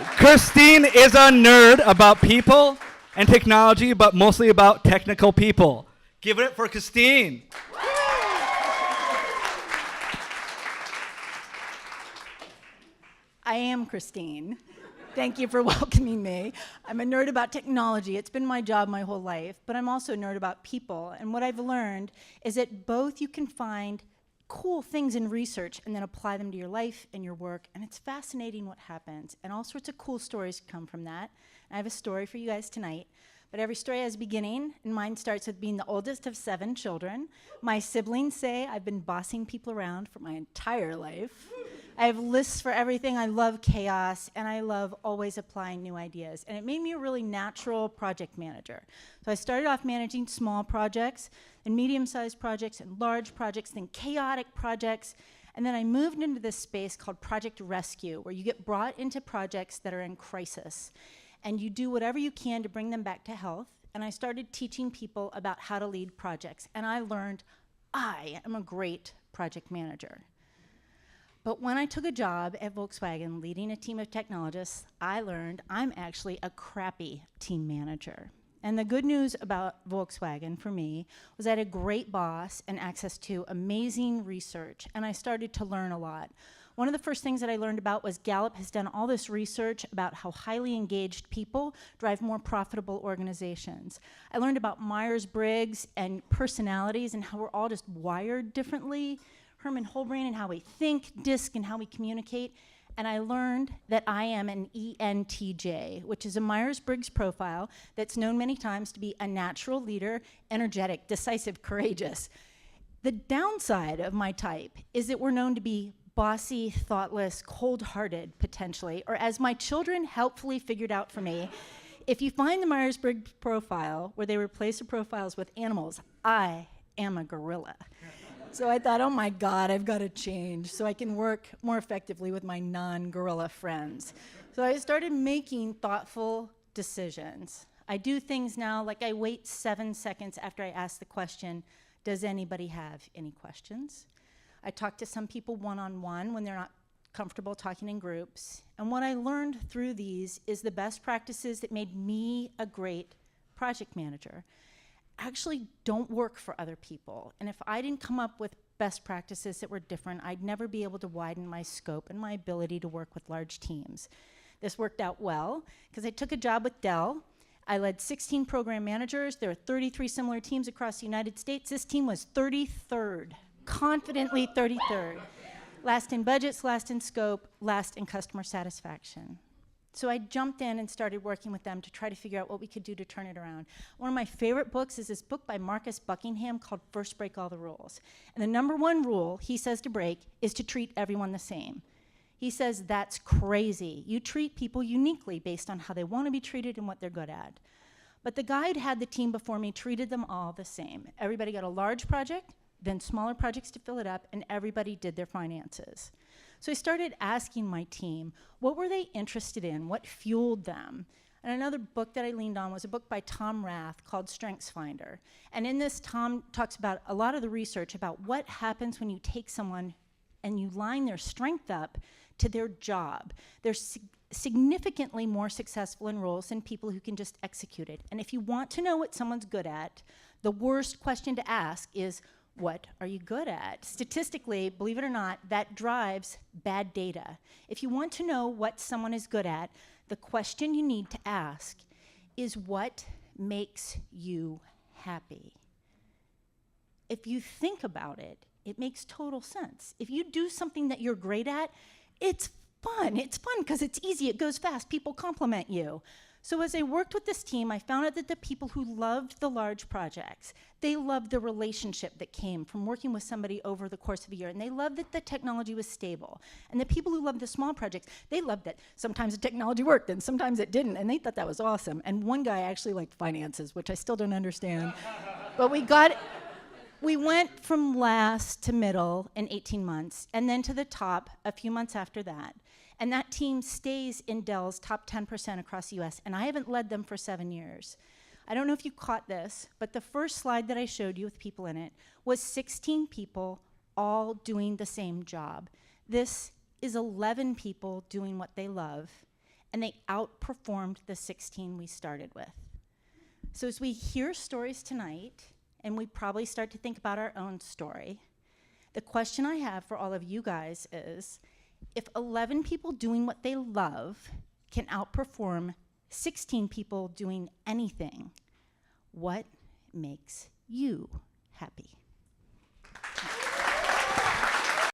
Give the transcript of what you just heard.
Christine is a nerd about people and technology, but mostly about technical people. Give it for Christine. I am Christine. Thank you for welcoming me. I'm a nerd about technology. It's been my job my whole life, but I'm also a nerd about people. And what I've learned is that both you can find cool things in research and then apply them to your life and your work, and it's fascinating what happens. And all sorts of cool stories come from that. And I have a story for you guys tonight. But every story has a beginning, and mine starts with being the oldest of 7 children. My siblings say I've been bossing people around for my entire life. I have lists for everything. I love chaos, and I love always applying new ideas. And it made me a really natural project manager. So I started off managing small projects, and medium-sized projects, and large projects, then chaotic projects. And then I moved into this space called Project Rescue, where you get brought into projects that are in crisis. And you do whatever you can to bring them back to health. And I started teaching people about how to lead projects. And I learned I am a great project manager. But when I took a job at Volkswagen leading a team of technologists, I learned I'm actually a crappy team manager. And the good news about Volkswagen for me was I had a great boss and access to amazing research. And I started to learn a lot. One of the first things that I learned about was Gallup has done all this research about how highly engaged people drive more profitable organizations. I learned about Myers-Briggs and personalities and how we're all just wired differently, Herman Holbrain and how we think, DISC and how we communicate. And I learned that I am an ENTJ, which is a Myers-Briggs profile that's known many times to be a natural leader, energetic, decisive, courageous. The downside of my type is that we're known to be bossy, thoughtless, cold-hearted, potentially, or as my children helpfully figured out for me, if you find the Myers-Briggs profile where they replace the profiles with animals, I am a gorilla. So I thought, oh my God, I've got to change so I can work more effectively with my non-gorilla friends. So I started making thoughtful decisions. I do things now like I wait 7 seconds after I ask the question, does anybody have any questions? I talk to some people one-on-one when they're not comfortable talking in groups. And what I learned through these is the best practices that made me a great project manager actually don't work for other people. And if I didn't come up with best practices that were different, I'd never be able to widen my scope and my ability to work with large teams. This worked out well because I took a job with Dell. I led 16 program managers. There are 33 similar teams across the United States. This team was 33rd. Confidently 33rd. Last in budgets, last in scope, last in customer satisfaction. So I jumped in and started working with them to try to figure out what we could do to turn it around. One of my favorite books is this book by Marcus Buckingham called First Break All the Rules. And the number one rule he says to break is to treat everyone the same. He says that's crazy. You treat people uniquely based on how they want to be treated and what they're good at. But the guy who had the team before me treated them all the same. Everybody got a large project, then smaller projects to fill it up, and everybody did their finances. So I started asking my team, what were they interested in? What fueled them? And another book that I leaned on was a book by Tom Rath called StrengthsFinder. And in this, Tom talks about a lot of the research about what happens when you take someone and you line their strength up to their job. They're significantly more successful in roles than people who can just execute it. And if you want to know what someone's good at, the worst question to ask is, what are you good at? Statistically, believe it or not, that drives bad data. If you want to know what someone is good at, the question you need to ask is what makes you happy? If you think about it, it makes total sense. If you do something that you're great at, it's fun. It's fun because it's easy, it goes fast, people compliment you. So as I worked with this team, I found out that the people who loved the large projects, they loved the relationship that came from working with somebody over the course of a year, and they loved that the technology was stable. And the people who loved the small projects, they loved that sometimes the technology worked and sometimes it didn't, and they thought that was awesome. And one guy actually liked finances, which I still don't understand. But we went from last to middle in 18 months, and then to the top a few months after that. And that team stays in Dell's top 10% across the US, and I haven't led them for 7 years. I don't know if you caught this, but the first slide that I showed you with people in it was 16 people all doing the same job. This is 11 people doing what they love, and they outperformed the 16 we started with. So as we hear stories tonight, and we probably start to think about our own story, the question I have for all of you guys is, if 11 people doing what they love can outperform 16 people doing anything, what makes you happy?